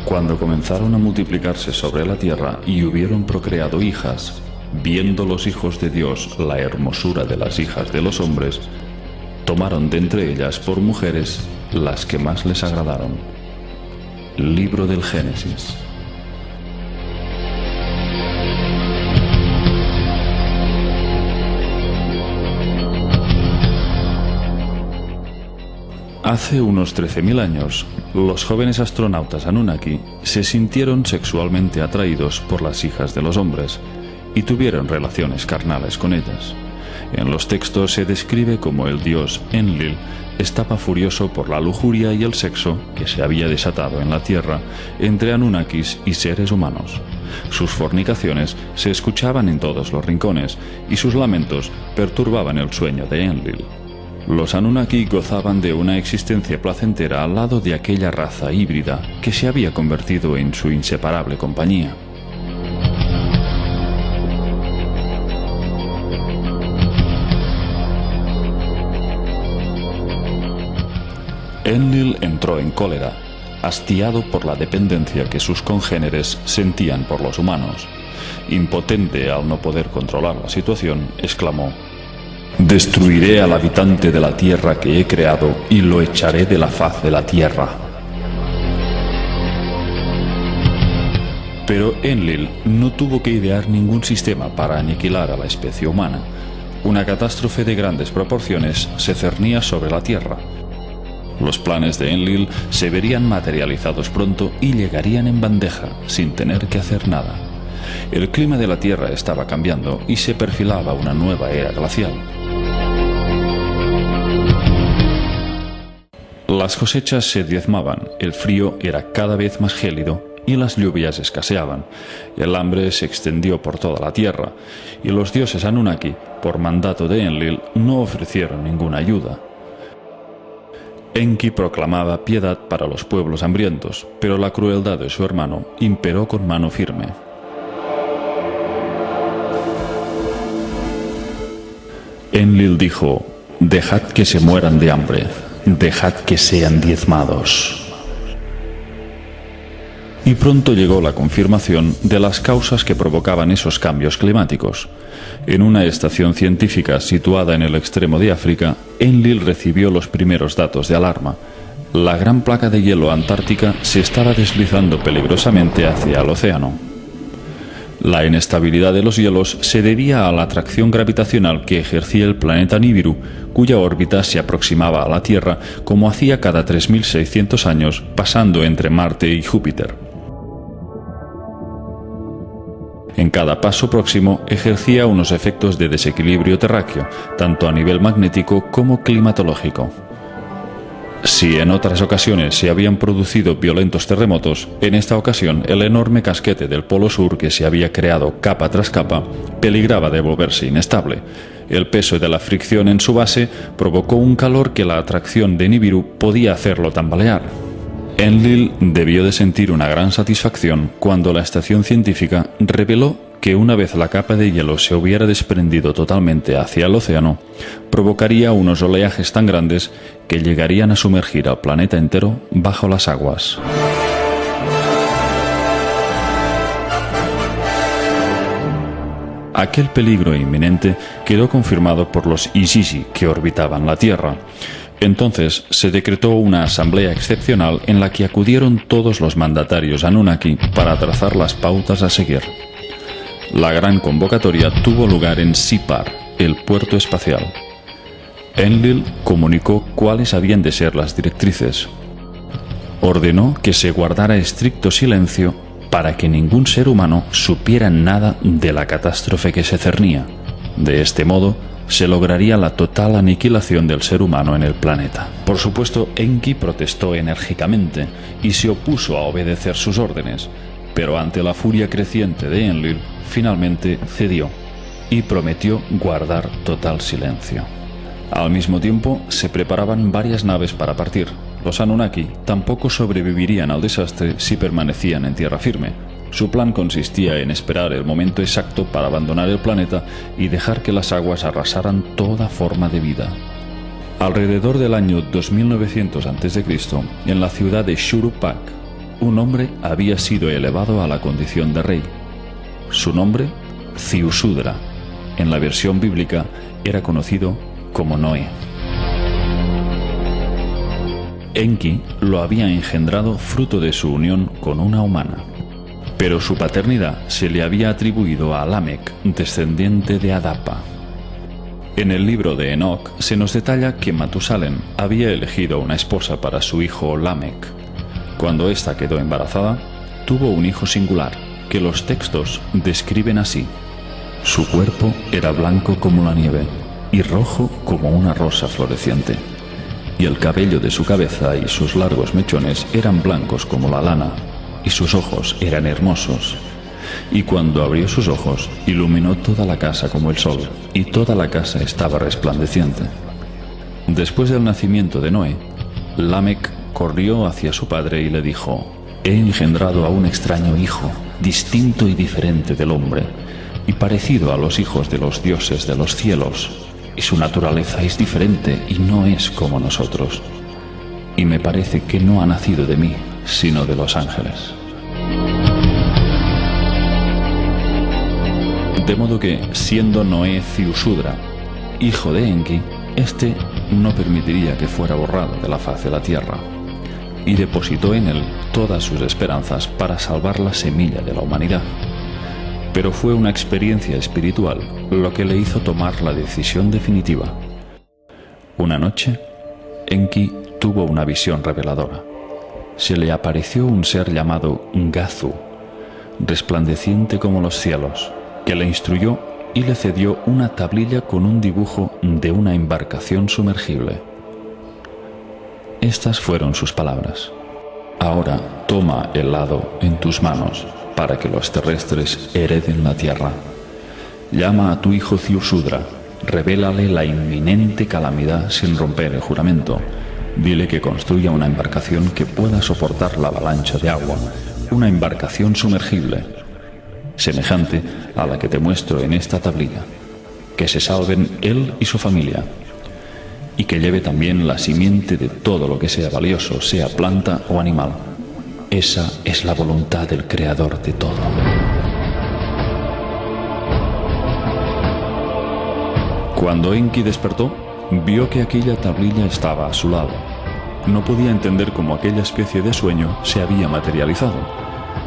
Cuando comenzaron a multiplicarse sobre la tierra y hubieron procreado hijas, viendo los hijos de Dios la hermosura de las hijas de los hombres, tomaron de entre ellas por mujeres las que más les agradaron. Libro del Génesis. Hace unos 13.000 años, los jóvenes astronautas Anunnaki se sintieron sexualmente atraídos por las hijas de los hombres y tuvieron relaciones carnales con ellas. En los textos se describe como el dios Enlil estaba furioso por la lujuria y el sexo que se había desatado en la Tierra entre Anunnakis y seres humanos. Sus fornicaciones se escuchaban en todos los rincones y sus lamentos perturbaban el sueño de Enlil. Los Anunnaki gozaban de una existencia placentera al lado de aquella raza híbrida que se había convertido en su inseparable compañía. Enlil entró en cólera, hastiado por la dependencia que sus congéneres sentían por los humanos. Impotente al no poder controlar la situación, exclamó: «Destruiré al habitante de la tierra que he creado y lo echaré de la faz de la tierra». Pero Enlil no tuvo que idear ningún sistema para aniquilar a la especie humana. Una catástrofe de grandes proporciones se cernía sobre la tierra. Los planes de Enlil se verían materializados pronto y llegarían en bandeja, sin tener que hacer nada. El clima de la Tierra estaba cambiando y se perfilaba una nueva era glacial. Las cosechas se diezmaban, el frío era cada vez más gélido y las lluvias escaseaban. El hambre se extendió por toda la Tierra y los dioses Anunnaki, por mandato de Enlil, no ofrecieron ninguna ayuda. Enki proclamaba piedad para los pueblos hambrientos, pero la crueldad de su hermano imperó con mano firme. Enlil dijo: «Dejad que se mueran de hambre, dejad que sean diezmados». Y pronto llegó la confirmación de las causas que provocaban esos cambios climáticos. En una estación científica situada en el extremo de África, Enlil recibió los primeros datos de alarma. La gran placa de hielo antártica se estaba deslizando peligrosamente hacia el océano. La inestabilidad de los hielos se debía a la atracción gravitacional que ejercía el planeta Nibiru, cuya órbita se aproximaba a la Tierra como hacía cada 3.600 años, pasando entre Marte y Júpiter. En cada paso próximo ejercía unos efectos de desequilibrio terráqueo, tanto a nivel magnético como climatológico. Si en otras ocasiones se habían producido violentos terremotos, en esta ocasión el enorme casquete del Polo Sur que se había creado capa tras capa peligraba de volverse inestable. El peso de la fricción en su base provocó un calor que la atracción de Nibiru podía hacerlo tambalear. Enlil debió de sentir una gran satisfacción cuando la estación científica reveló que una vez la capa de hielo se hubiera desprendido totalmente hacia el océano, provocaría unos oleajes tan grandes que llegarían a sumergir al planeta entero bajo las aguas. Aquel peligro inminente quedó confirmado por los Izizi que orbitaban la Tierra. Entonces se decretó una asamblea excepcional en la que acudieron todos los mandatarios Anunnaki para trazar las pautas a seguir. La gran convocatoria tuvo lugar en Sipar, el puerto espacial. Enlil comunicó cuáles habían de ser las directrices. Ordenó que se guardara estricto silencio para que ningún ser humano supiera nada de la catástrofe que se cernía. De este modo, se lograría la total aniquilación del ser humano en el planeta. Por supuesto, Enki protestó enérgicamente y se opuso a obedecer sus órdenes, pero ante la furia creciente de Enlil, finalmente cedió y prometió guardar total silencio. Al mismo tiempo, se preparaban varias naves para partir. Los Anunnaki tampoco sobrevivirían al desastre si permanecían en tierra firme. Su plan consistía en esperar el momento exacto para abandonar el planeta y dejar que las aguas arrasaran toda forma de vida. Alrededor del año 2900 a.C., en la ciudad de Shuruppak, un hombre había sido elevado a la condición de rey. Su nombre, Ziusudra. En la versión bíblica era conocido como Noé. Enki lo había engendrado fruto de su unión con una humana, pero su paternidad se le había atribuido a Lamec, descendiente de Adapa. En el libro de Enoc se nos detalla que Matusalén había elegido una esposa para su hijo Lamec. Cuando ésta quedó embarazada, tuvo un hijo singular, que los textos describen así: su cuerpo era blanco como la nieve y rojo como una rosa floreciente, y el cabello de su cabeza y sus largos mechones eran blancos como la lana, y sus ojos eran hermosos. Y cuando abrió sus ojos, iluminó toda la casa como el sol, y toda la casa estaba resplandeciente. Después del nacimiento de Noé, Lamec corrió hacia su padre y le dijo: he engendrado a un extraño hijo, distinto y diferente del hombre, y parecido a los hijos de los dioses de los cielos, y su naturaleza es diferente y no es como nosotros. Y me parece que no ha nacido de mí, sino de los ángeles. De modo que, siendo Noé Ziusudra, hijo de Enki, éste no permitiría que fuera borrado de la faz de la tierra, y depositó en él todas sus esperanzas para salvar la semilla de la humanidad. Pero fue una experiencia espiritual lo que le hizo tomar la decisión definitiva. Una noche, Enki tuvo una visión reveladora. Se le apareció un ser llamado Gazu, resplandeciente como los cielos, que le instruyó y le cedió una tablilla con un dibujo de una embarcación sumergible. Estas fueron sus palabras: ahora toma el lado en tus manos para que los terrestres hereden la tierra. Llama a tu hijo Ziusudra, revélale la inminente calamidad sin romper el juramento. Dile que construya una embarcación que pueda soportar la avalancha de agua, una embarcación sumergible, semejante a la que te muestro en esta tablilla, que se salven él y su familia, y que lleve también la simiente de todo lo que sea valioso, sea planta o animal. Esa es la voluntad del Creador de todo. Cuando Enki despertó, vio que aquella tablilla estaba a su lado. No podía entender cómo aquella especie de sueño se había materializado.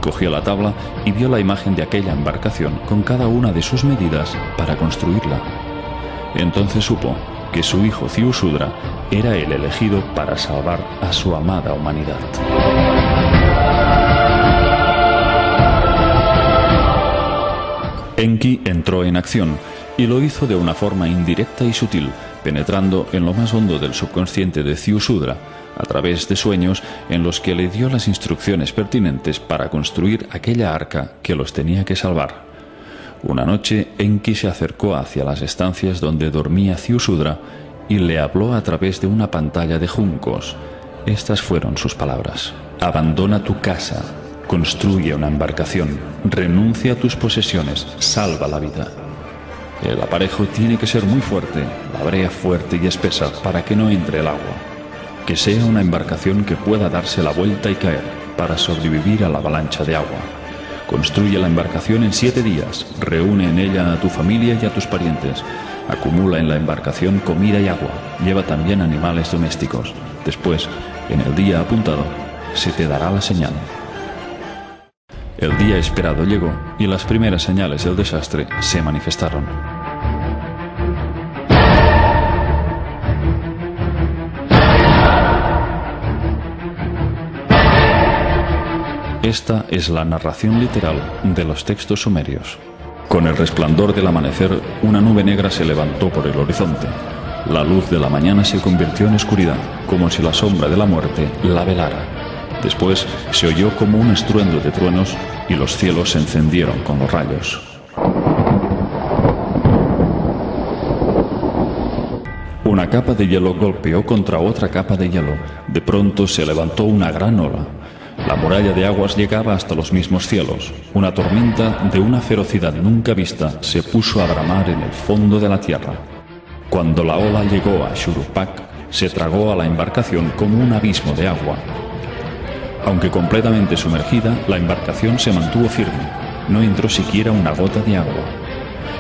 Cogió la tabla y vio la imagen de aquella embarcación con cada una de sus medidas para construirla. Entonces supo que su hijo Ziusudra era el elegido para salvar a su amada humanidad. Enki entró en acción y lo hizo de una forma indirecta y sutil, penetrando en lo más hondo del subconsciente de Ziusudra, a través de sueños en los que le dio las instrucciones pertinentes para construir aquella arca que los tenía que salvar. Una noche, Enki se acercó hacia las estancias donde dormía Ziusudra y le habló a través de una pantalla de juncos. Estas fueron sus palabras: abandona tu casa, construye una embarcación, renuncia a tus posesiones, salva la vida. El aparejo tiene que ser muy fuerte, la brea fuerte y espesa para que no entre el agua. Que sea una embarcación que pueda darse la vuelta y caer para sobrevivir a la avalancha de agua. Construye la embarcación en 7 días, reúne en ella a tu familia y a tus parientes, acumula en la embarcación comida y agua, lleva también animales domésticos. Después, en el día apuntado, se te dará la señal. El día esperado llegó y las primeras señales del desastre se manifestaron. Esta es la narración literal de los textos sumerios. Con el resplandor del amanecer, una nube negra se levantó por el horizonte. La luz de la mañana se convirtió en oscuridad, como si la sombra de la muerte la velara. Después se oyó como un estruendo de truenos y los cielos se encendieron con los rayos. Una capa de hielo golpeó contra otra capa de hielo. De pronto se levantó una gran ola. La muralla de aguas llegaba hasta los mismos cielos. Una tormenta de una ferocidad nunca vista se puso a bramar en el fondo de la tierra. Cuando la ola llegó a Shuruppak, se tragó a la embarcación como un abismo de agua. Aunque completamente sumergida, la embarcación se mantuvo firme. No entró siquiera una gota de agua.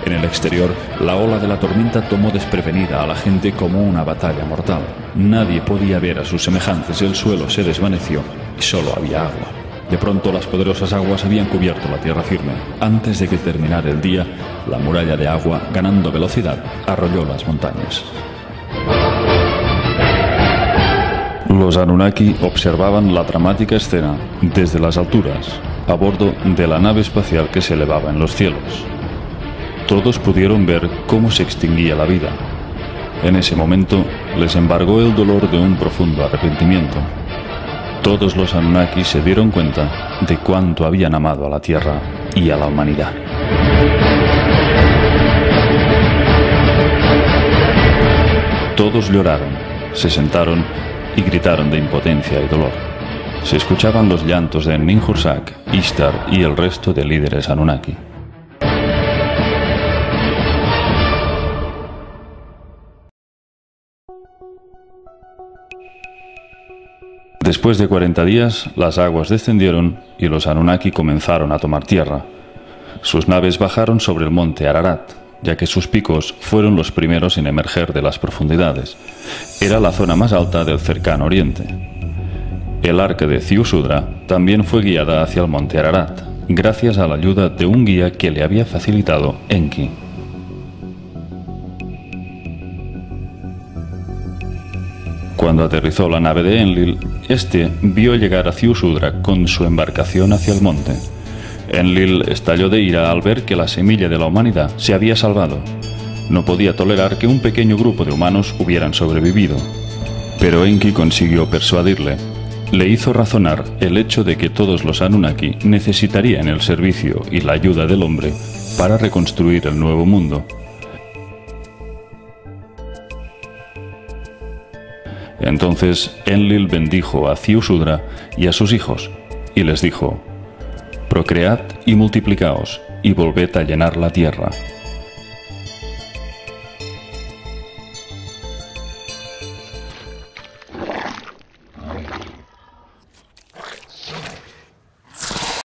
En el exterior, la ola de la tormenta tomó desprevenida a la gente como una batalla mortal. Nadie podía ver a sus semejantes, el suelo se desvaneció y solo había agua. De pronto las poderosas aguas habían cubierto la tierra firme. Antes de que terminara el día, la muralla de agua, ganando velocidad, arrolló las montañas. Los Anunnaki observaban la dramática escena desde las alturas, a bordo de la nave espacial que se elevaba en los cielos. Todos pudieron ver cómo se extinguía la vida. En ese momento les embargó el dolor de un profundo arrepentimiento. Todos los Anunnaki se dieron cuenta de cuánto habían amado a la Tierra y a la humanidad. Todos lloraron, se sentaron y gritaron de impotencia y dolor. Se escuchaban los llantos de Ninhursag, Ishtar y el resto de líderes Anunnaki. Después de 40 días, las aguas descendieron y los Anunnaki comenzaron a tomar tierra. Sus naves bajaron sobre el monte Ararat, ya que sus picos fueron los primeros en emerger de las profundidades. Era la zona más alta del cercano oriente. El arca de Ziusudra también fue guiada hacia el monte Ararat, gracias a la ayuda de un guía que le había facilitado Enki. Cuando aterrizó la nave de Enlil, este vio llegar a Ziusudra con su embarcación hacia el monte. Enlil estalló de ira al ver que la semilla de la humanidad se había salvado. No podía tolerar que un pequeño grupo de humanos hubieran sobrevivido. Pero Enki consiguió persuadirle. Le hizo razonar el hecho de que todos los Anunnaki necesitarían el servicio y la ayuda del hombre para reconstruir el nuevo mundo. Entonces Enlil bendijo a Ziusudra y a sus hijos, y les dijo: procread y multiplicaos, y volved a llenar la tierra.